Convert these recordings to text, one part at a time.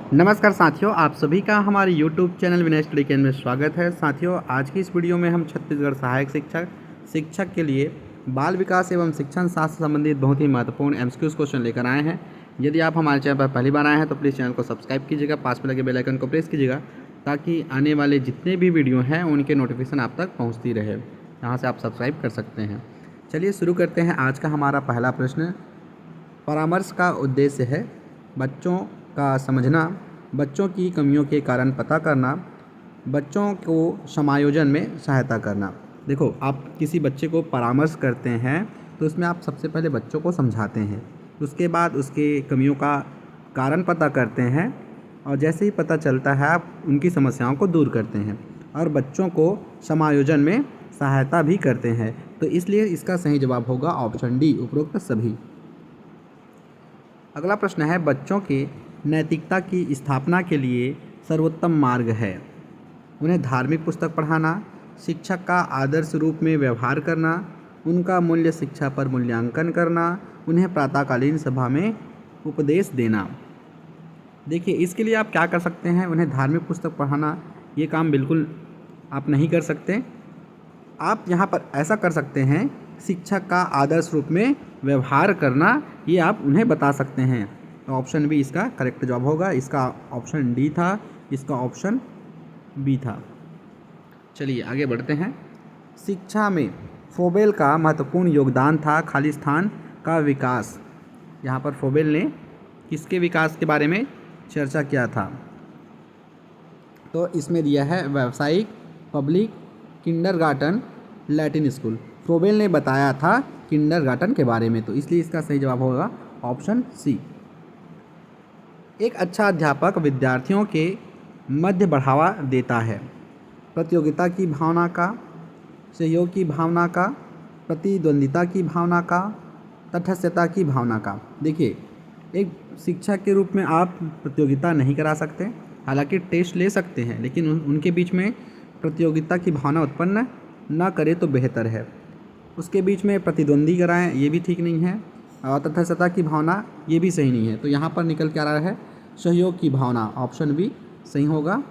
नमस्कार साथियों, आप सभी का हमारे YouTube चैनल विनय स्टडी केंद्र में स्वागत है। साथियों, आज की इस वीडियो में हम छत्तीसगढ़ सहायक शिक्षक के लिए बाल विकास एवं शिक्षण शास्त्र से संबंधित बहुत ही महत्वपूर्ण एमसीक्यूज क्वेश्चन लेकर आए हैं। यदि आप हमारे चैनल पर पहली बार आए हैं तो प्लीज़ चैनल को सब्सक्राइब कीजिएगा, पास में लगे बेल आइकन को प्रेस कीजिएगा ताकि आने वाले जितने भी वीडियो हैं उनके नोटिफिकेशन आप तक पहुँचती रहे। यहाँ से आप सब्सक्राइब कर सकते हैं। चलिए शुरू करते हैं। आज का हमारा पहला प्रश्न परामर्श का उद्देश्य है बच्चों का समझना, बच्चों की कमियों के कारण पता करना, बच्चों को समायोजन में सहायता करना। देखो, आप किसी बच्चे को परामर्श करते हैं तो उसमें आप सबसे पहले बच्चों को समझाते हैं, उसके बाद उसके कमियों का कारण पता करते हैं और जैसे ही पता चलता है आप उनकी समस्याओं को दूर करते हैं और बच्चों को समायोजन में सहायता भी करते हैं। तो इसलिए इसका सही जवाब होगा ऑप्शन डी, उपरोक्त सभी। अगला प्रश्न है बच्चों के नैतिकता की स्थापना के लिए सर्वोत्तम मार्ग है उन्हें धार्मिक पुस्तक पढ़ाना, शिक्षक का आदर्श रूप में व्यवहार करना, उनका मूल्य शिक्षा पर मूल्यांकन करना, उन्हें प्रातःकालीन सभा में उपदेश देना। देखिए, इसके लिए आप क्या कर सकते हैं, उन्हें धार्मिक पुस्तक पढ़ाना ये काम बिल्कुल आप नहीं कर सकते। आप यहाँ पर ऐसा कर सकते हैं, शिक्षक का आदर्श रूप में व्यवहार करना ये आप उन्हें बता सकते हैं। तो ऑप्शन बी इसका करेक्ट जवाब होगा। इसका ऑप्शन डी था, इसका ऑप्शन बी था। चलिए आगे बढ़ते हैं। शिक्षा में फोबेल का महत्वपूर्ण योगदान था खाली स्थान का विकास। यहाँ पर फोबेल ने किसके विकास के बारे में चर्चा किया था? तो इसमें दिया है व्यावसायिक, public, kindergarten, Latin school. Froebel ने बताया था किंडरगार्टन के बारे में, तो इसलिए इसका सही जवाब होगा ऑप्शन सी। एक अच्छा अध्यापक विद्यार्थियों के मध्य बढ़ावा देता है प्रतियोगिता की भावना का, सहयोग की भावना का, प्रतिद्वंदिता की भावना का, तटस्थता की भावना का। देखिए, एक शिक्षक के रूप में आप प्रतियोगिता नहीं करा सकते, हालांकि टेस्ट ले सकते हैं, लेकिन उनके बीच में प्रतियोगिता की भावना उत्पन्न ना करें तो बेहतर है। उसके बीच में प्रतिद्वंदी कराएं, ये भी ठीक नहीं है, और तटस्थता की भावना ये भी सही नहीं है। तो यहाँ पर निकल के आ रहा है सहयोग की भावना, ऑप्शन बी सही होगा।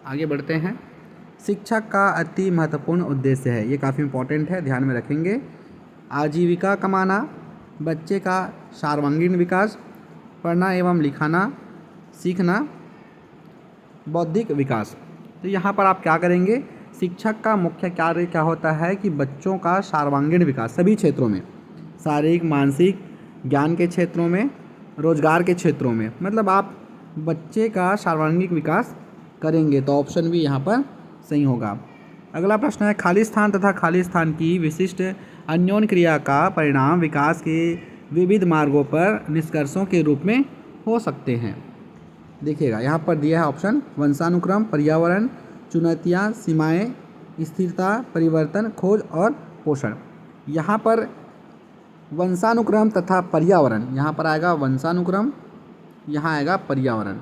आगे बढ़ते हैं। शिक्षक का अति महत्वपूर्ण उद्देश्य है, ये काफ़ी इम्पोर्टेंट है, ध्यान में रखेंगे। आजीविका कमाना, बच्चे का सर्वांगीण विकास, पढ़ना एवं लिखाना सीखना, बौद्धिक विकास। तो यहाँ पर आप क्या करेंगे, शिक्षक का मुख्य कार्य क्या होता है कि बच्चों का सर्वांगीण विकास सभी क्षेत्रों में, शारीरिक, मानसिक, ज्ञान के क्षेत्रों में, रोजगार के क्षेत्रों में, मतलब आप बच्चे का सर्वांगीण विकास करेंगे। तो ऑप्शन भी यहाँ पर सही होगा। अगला प्रश्न है खाली स्थान तथा खाली स्थान की विशिष्ट अन्योन्य क्रिया का परिणाम विकास के विविध मार्गों पर निष्कर्षों के रूप में हो सकते हैं। देखिएगा, यहाँ पर दिया है ऑप्शन वंशानुक्रम, पर्यावरण, चुनौतियाँ, सीमाएं, स्थिरता, परिवर्तन, खोज और पोषण। यहाँ पर वंशानुक्रम तथा पर्यावरण, यहाँ पर आएगा वंशानुक्रम, यहाँ आएगा पर्यावरण।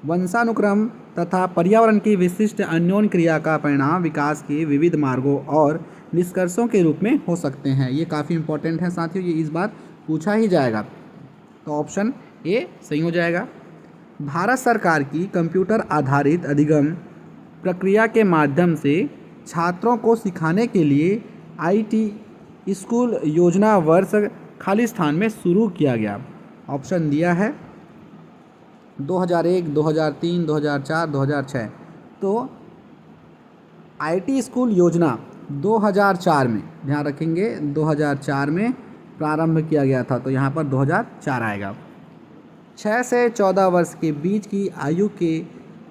वंशानुक्रम तथा पर्यावरण की विशिष्ट अन्योन्य क्रिया का परिणाम विकास के विविध मार्गों और निष्कर्षों के रूप में हो सकते हैं। ये काफ़ी इंपॉर्टेंट है साथियों, ये इस बार पूछा ही जाएगा। तो ऑप्शन ए सही हो जाएगा। भारत सरकार की कंप्यूटर आधारित अधिगम प्रक्रिया के माध्यम से छात्रों को सिखाने के लिए आईटी स्कूल योजना वर्ष खाली स्थान में शुरू किया गया। ऑप्शन दिया है 2001, 2003, 2004, 2006। तो आईटी स्कूल योजना 2004 में, ध्यान रखेंगे 2004 में प्रारंभ किया गया था, तो यहाँ पर 2004 आएगा। 6 से 14 वर्ष के बीच की आयु के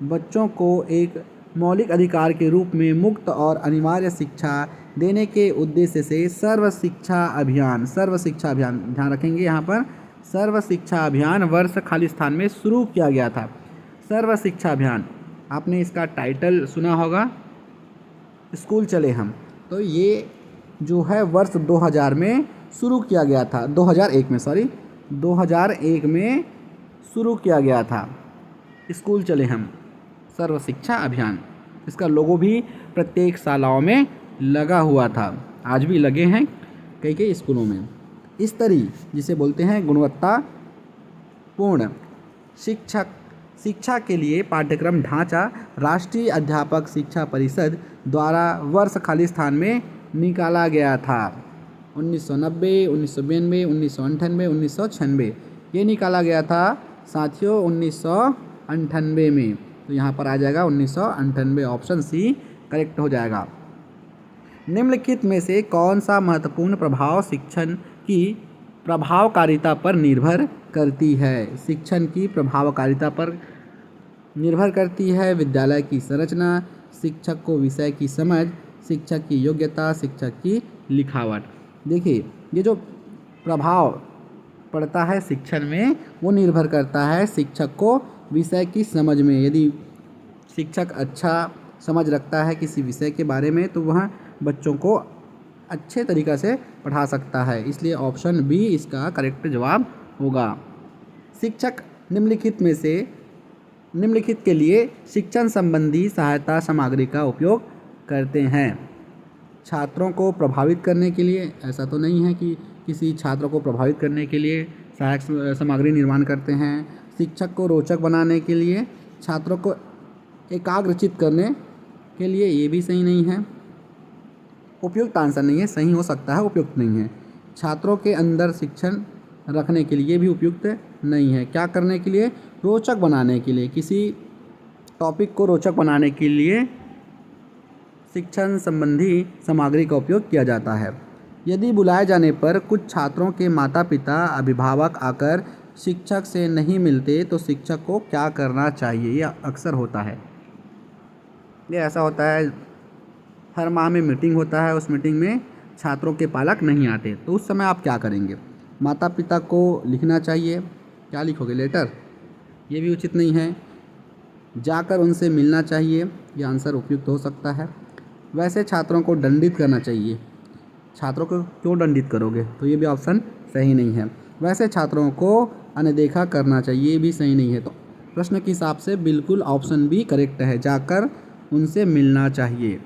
बच्चों को एक मौलिक अधिकार के रूप में मुक्त और अनिवार्य शिक्षा देने के उद्देश्य से सर्व शिक्षा अभियान ध्यान रखेंगे, यहाँ पर सर्व शिक्षा अभियान वर्ष खाली स्थान में शुरू किया गया था। सर्व शिक्षा अभियान, आपने इसका टाइटल सुना होगा, स्कूल चले हम। तो ये जो है वर्ष 2000 में शुरू किया गया था, 2001 में शुरू किया गया था स्कूल चले हम, सर्व शिक्षा अभियान। इसका लोगो भी प्रत्येक शालाओं में लगा हुआ था, आज भी लगे हैं कई स्कूलों में। स्तरीय जिसे बोलते हैं गुणवत्ता पूर्ण शिक्षा के लिए पाठ्यक्रम ढांचा राष्ट्रीय अध्यापक शिक्षा परिषद द्वारा वर्ष खालिस्तान में निकाला गया था। 1990, 1992, 1998, 1996 ये निकाला गया था साथियों 1998 में। तो यहाँ पर आ जाएगा 1998, ऑप्शन सी करेक्ट हो जाएगा। निम्नलिखित में से कौन सा महत्वपूर्ण प्रभाव शिक्षण की प्रभावकारिता पर निर्भर करती है? शिक्षण की प्रभावकारिता पर निर्भर करती है विद्यालय की संरचना, शिक्षक को विषय की समझ, शिक्षक की योग्यता, शिक्षक की लिखावट। देखिए ये जो प्रभाव पड़ता है शिक्षण में वो निर्भर करता है शिक्षक को विषय की समझ में। यदि शिक्षक अच्छा समझ रखता है किसी विषय के बारे में तो वह बच्चों को अच्छे तरीक़ा से पढ़ा सकता है। इसलिए ऑप्शन बी इसका करेक्ट जवाब होगा। शिक्षक निम्नलिखित के लिए शिक्षण संबंधी सहायता सामग्री का उपयोग करते हैं। छात्रों को प्रभावित करने के लिए, ऐसा तो नहीं है कि किसी छात्र को प्रभावित करने के लिए सहायक सामग्री निर्माण करते हैं। शिक्षक को रोचक बनाने के लिए, छात्रों को एकाग्रचित करने के लिए, ये भी सही नहीं है। उपयुक्त आंसर नहीं है, सही हो सकता है उपयुक्त नहीं है। छात्रों के अंदर शिक्षण रखने के लिए भी उपयुक्त नहीं है। क्या करने के लिए? रोचक बनाने के लिए, किसी टॉपिक को रोचक बनाने के लिए शिक्षण संबंधी सामग्री का उपयोग किया जाता है। यदि बुलाए जाने पर कुछ छात्रों के माता पिता अभिभावक आकर शिक्षक से नहीं मिलते तो शिक्षक को क्या करना चाहिए? यह अक्सर होता है। ये ऐसा होता है, हर माह में मीटिंग होता है, उस मीटिंग में छात्रों के पालक नहीं आते तो उस समय आप क्या करेंगे? माता पिता को लिखना चाहिए। क्या लिखोगे? लेटर। ये भी उचित नहीं है। जाकर उनसे मिलना चाहिए, ये आंसर उपयुक्त हो सकता है। वैसे छात्रों को दंडित करना चाहिए। छात्रों को क्यों दंडित करोगे? तो ये भी ऑप्शन सही नहीं है। वैसे छात्रों को अनदेखा करना चाहिए, ये भी सही नहीं है। तो प्रश्न के हिसाब से बिल्कुल ऑप्शन बी करेक्ट है, जाकर उनसे मिलना चाहिए।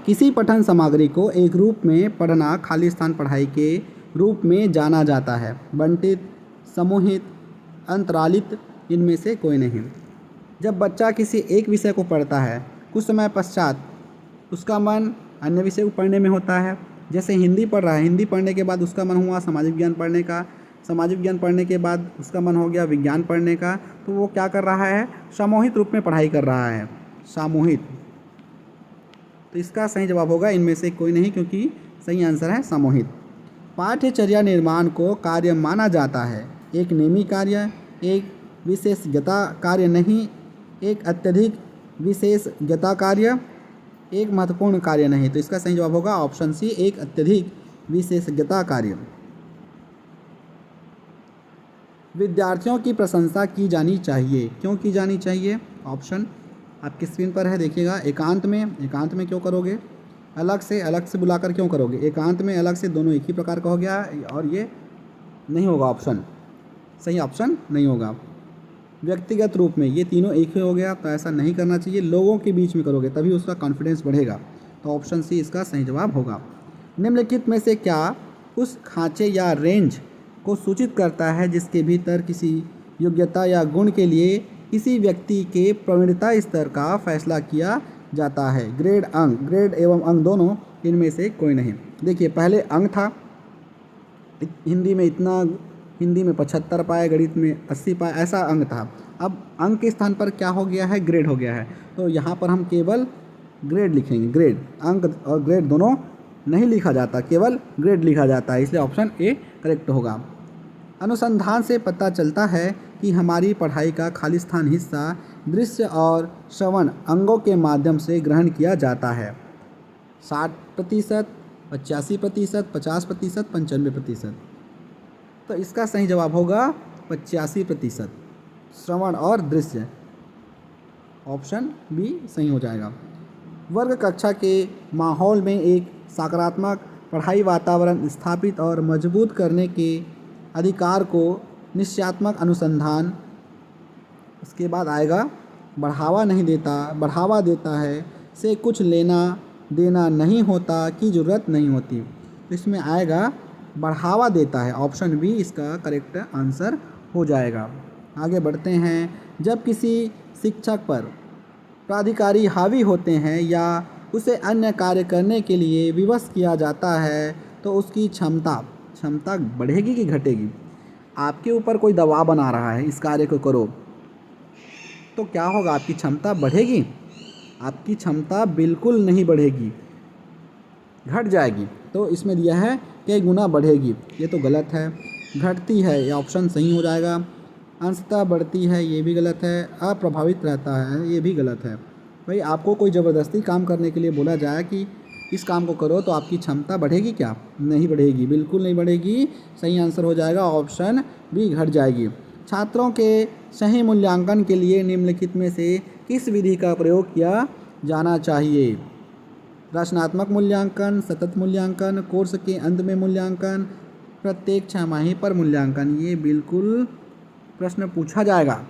किसी पठन सामग्री को एक रूप में पढ़ना खालिस्तान पढ़ाई के रूप में जाना जाता है। बंटित, समूहित, अंतरालित, इनमें से कोई नहीं। जब बच्चा किसी एक विषय को पढ़ता है कुछ समय पश्चात उसका मन अन्य विषय को पढ़ने में होता है। जैसे हिंदी पढ़ रहा है, हिंदी पढ़ने के बाद उसका मन हुआ सामाजिक विज्ञान पढ़ने का, सामाजिक विज्ञान पढ़ने के बाद उसका मन हो गया विज्ञान पढ़ने का। तो वो क्या कर रहा है? सामूहिक रूप में पढ़ाई कर रहा है, सामूहिक। तो इसका सही जवाब होगा इनमें से कोई नहीं, क्योंकि सही आंसर है सामूहिक। पाठ्यचर्या निर्माण को कार्य माना जाता है। एक नेमी कार्य, एक विशेषज्ञता कार्य नहीं, एक अत्यधिक विशेषज्ञता कार्य, एक महत्वपूर्ण कार्य नहीं। तो इसका सही जवाब होगा ऑप्शन सी, एक अत्यधिक विशेषज्ञता कार्य। विद्यार्थियों की प्रशंसा की जानी चाहिए। क्यों की जानी चाहिए? ऑप्शन आपकी स्क्रीन पर है, देखिएगा। एकांत में क्यों करोगे? अलग से बुलाकर क्यों करोगे? एकांत में, अलग से, दोनों एक ही प्रकार का हो गया और ये नहीं होगा ऑप्शन, सही ऑप्शन नहीं होगा। व्यक्तिगत रूप में, ये तीनों एक ही हो गया, तो ऐसा नहीं करना चाहिए। लोगों के बीच में करोगे तभी उसका कॉन्फिडेंस बढ़ेगा। तो ऑप्शन सी इसका सही जवाब होगा। निम्नलिखित में से क्या उस खांचे या रेंज को सूचित करता है जिसके भीतर किसी योग्यता या गुण के लिए किसी व्यक्ति के प्रवीणता स्तर का फैसला किया जाता है? ग्रेड एवं अंक दोनों, इनमें से कोई नहीं। देखिए पहले अंक था, हिंदी में 75 पाए, गणित में 80 पाए, ऐसा अंक था। अब अंक के स्थान पर क्या हो गया है? ग्रेड हो गया है। तो यहाँ पर हम केवल ग्रेड लिखेंगे। ग्रेड, अंक और ग्रेड दोनों नहीं लिखा जाता, केवल ग्रेड लिखा जाता है, इसलिए ऑप्शन ए करेक्ट होगा। अनुसंधान से पता चलता है कि हमारी पढ़ाई का खालिस्तान हिस्सा दृश्य और श्रवण अंगों के माध्यम से ग्रहण किया जाता है। 60%, 85%, 50%, 95%। तो इसका सही जवाब होगा 85%, श्रवण और दृश्य। ऑप्शन बी सही हो जाएगा। वर्ग कक्षा के माहौल में एक सकारात्मक पढ़ाई वातावरण स्थापित और मजबूत करने के अधिकार को निश्चयात्मक अनुसंधान, उसके बाद आएगा बढ़ावा देता है, से कुछ लेना देना नहीं होता की ज़रूरत नहीं होती। तो इसमें आएगा बढ़ावा देता है, ऑप्शन बी इसका करेक्ट आंसर हो जाएगा। आगे बढ़ते हैं। जब किसी शिक्षक पर प्राधिकारी हावी होते हैं या उसे अन्य कार्य करने के लिए विवश किया जाता है तो उसकी क्षमता बढ़ेगी कि घटेगी? आपके ऊपर कोई दबाव बना रहा है, इस कार्य को करो, तो क्या होगा? आपकी क्षमता बढ़ेगी? आपकी क्षमता बिल्कुल नहीं बढ़ेगी, घट जाएगी। तो इसमें दिया है कई गुना बढ़ेगी, ये तो गलत है। घटती है, ये ऑप्शन सही हो जाएगा। अंशतः बढ़ती है, ये भी गलत है। अप्रभावित रहता है, ये भी गलत है। भाई आपको कोई ज़बरदस्ती काम करने के लिए बोला जाए कि इस काम को करो तो आपकी क्षमता बढ़ेगी क्या? नहीं बढ़ेगी, बिल्कुल नहीं बढ़ेगी। सही आंसर हो जाएगा ऑप्शन बी, घट जाएगी। छात्रों के सही मूल्यांकन के लिए निम्नलिखित में से किस विधि का प्रयोग किया जाना चाहिए? रचनात्मक मूल्यांकन, सतत मूल्यांकन, कोर्स के अंत में मूल्यांकन, प्रत्येक छमाही पर मूल्यांकन। ये बिल्कुल प्रश्न पूछा जाएगा।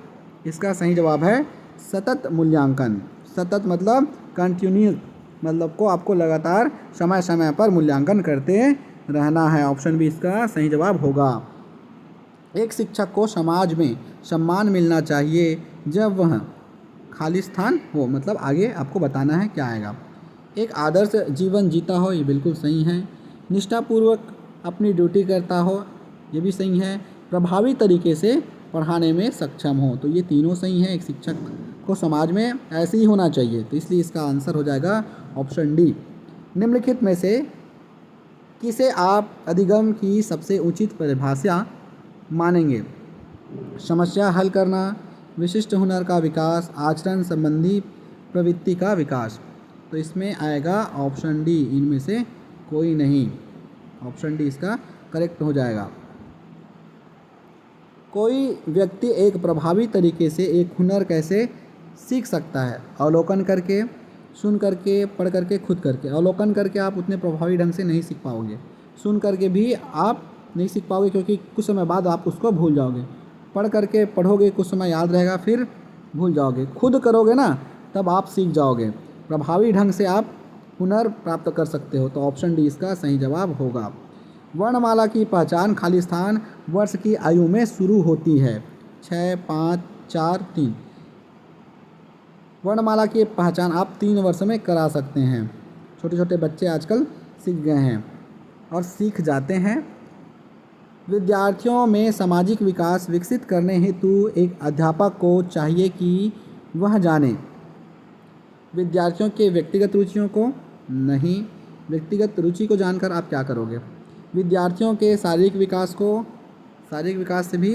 इसका सही जवाब है सतत मूल्यांकन। सतत मतलब कंटिन्यू, मतलब को आपको लगातार समय समय पर मूल्यांकन करते रहना है। ऑप्शन बी इसका सही जवाब होगा। एक शिक्षक को समाज में सम्मान मिलना चाहिए जब वह खाली स्थान हो, मतलब आगे आपको बताना है क्या आएगा। एक आदर्श जीवन जीता हो, ये बिल्कुल सही है। निष्ठापूर्वक अपनी ड्यूटी करता हो, ये भी सही है। प्रभावी तरीके से पढ़ाने में सक्षम हो, तो ये तीनों सही है। एक शिक्षक को समाज में ऐसे ही होना चाहिए, तो इसलिए इसका आंसर हो जाएगा ऑप्शन डी। निम्नलिखित में से किसे आप अधिगम की सबसे उचित परिभाषा मानेंगे? समस्या हल करना, विशिष्ट हुनर का विकास, आचरण संबंधी प्रवृत्ति का विकास। तो इसमें आएगा ऑप्शन डी, इनमें से कोई नहीं। ऑप्शन डी इसका करेक्ट हो जाएगा। कोई व्यक्ति एक प्रभावी तरीके से एक हुनर कैसे सीख सकता है? अवलोकन करके, सुन करके, पढ़ करके, खुद करके। अवलोकन करके आप उतने प्रभावी ढंग से नहीं सीख पाओगे, सुन करके भी आप नहीं सीख पाओगे क्योंकि कुछ समय बाद आप उसको भूल जाओगे। पढ़ करके पढ़ोगे, कुछ समय याद रहेगा, फिर भूल जाओगे। खुद करोगे ना, तब आप सीख जाओगे। प्रभावी ढंग से आप हुनर प्राप्त कर सकते हो, तो ऑप्शन डी इसका सही जवाब होगा। वर्णमाला की पहचान खाली स्थान वर्ष की आयु में शुरू होती है। 6, 5, 4, 3। वर्णमाला की पहचान आप 3 वर्ष में करा सकते हैं। छोटे छोटे बच्चे आजकल सीख गए हैं और सीख जाते हैं। विद्यार्थियों में सामाजिक विकास विकसित करने हेतु एक अध्यापक को चाहिए कि वह जाने विद्यार्थियों के व्यक्तिगत रुचियों को। नहीं, व्यक्तिगत रुचि को जानकर आप क्या करोगे? विद्यार्थियों के शारीरिक विकास को, शारीरिक विकास से भी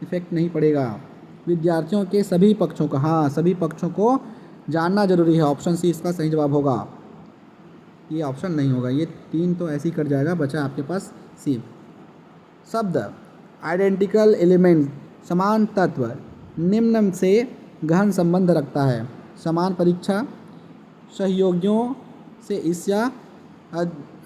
इफेक्ट नहीं पड़ेगा। विद्यार्थियों के सभी पक्षों का, हाँ सभी पक्षों को जानना जरूरी है। ऑप्शन सी इसका सही जवाब होगा। ये ऑप्शन नहीं होगा, ये 3 तो ऐसे ही कट जाएगा, बचा आपके पास सी। शब्द आइडेंटिकल एलिमेंट, समान तत्व, निम्न से गहन संबंध रखता है। समान परीक्षा, सहयोगियों से ईर्ष्या,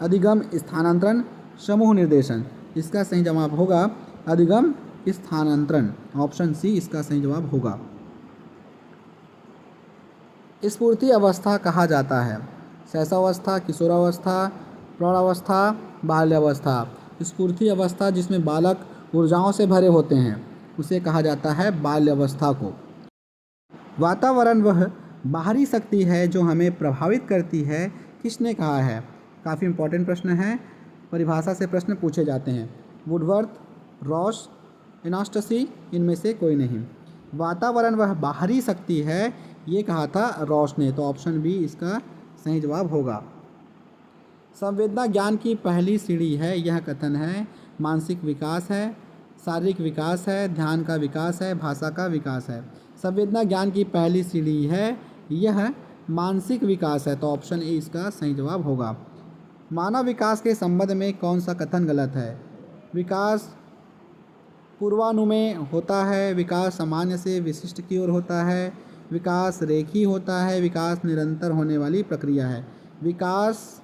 अधिगम स्थानांतरण, समूह निर्देशन। इसका सही जवाब होगा अधिगम स्थानांतरण। ऑप्शन सी इसका सही जवाब होगा। स्फूर्ति अवस्था कहा जाता है शैशवावस्था, किशोरावस्था, प्रौढ़ावस्था, बाल्यावस्था। स्फूर्ति अवस्था जिसमें बालक ऊर्जाओं से भरे होते हैं, उसे कहा जाता है बाल्यावस्था को। वातावरण वह बाहरी शक्ति है जो हमें प्रभावित करती है, किसने कहा है? काफ़ी इंपॉर्टेंट प्रश्न है, परिभाषा से प्रश्न पूछे जाते हैं। वुडवर्थ, रॉस, एनास्टसी, इनमें से कोई नहीं। वातावरण वह बाहरी शक्ति है, ये कहा था रॉस ने, तो ऑप्शन बी इसका सही जवाब होगा। संवेदना ज्ञान की पहली सीढ़ी है, यह कथन है। मानसिक विकास है, शारीरिक विकास है, ध्यान का विकास है, भाषा का विकास है। संवेदना ज्ञान की पहली सीढ़ी है, यह मानसिक विकास है, तो ऑप्शन ए इसका सही जवाब होगा। मानव विकास के संबंध में कौन सा कथन गलत है? विकास पूर्वानुमेय होता है, विकास सामान्य से विशिष्ट की ओर होता है, विकास रेखीय होता है, विकास निरंतर होने वाली प्रक्रिया है। विकास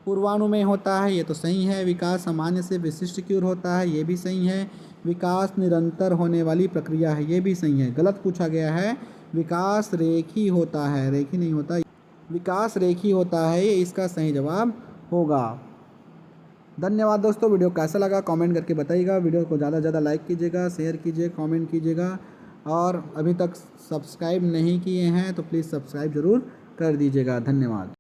पूर्वानुमेय होता है, ये तो सही है। विकास सामान्य से विशिष्ट की ओर होता है, ये भी सही है। विकास निरंतर होने वाली प्रक्रिया है, ये भी सही है। गलत पूछा गया है, विकास रेखीय होता है, रेखीय नहीं होता, विकास रेखीय होता है, ये इसका सही जवाब होगा। धन्यवाद दोस्तों। वीडियो कैसा लगा कमेंट करके बताइएगा। वीडियो को ज़्यादा से ज़्यादा लाइक कीजिएगा, शेयर कीजिए, कमेंट कीजिएगा और अभी तक सब्सक्राइब नहीं किए हैं तो प्लीज़ सब्सक्राइब ज़रूर कर दीजिएगा। धन्यवाद।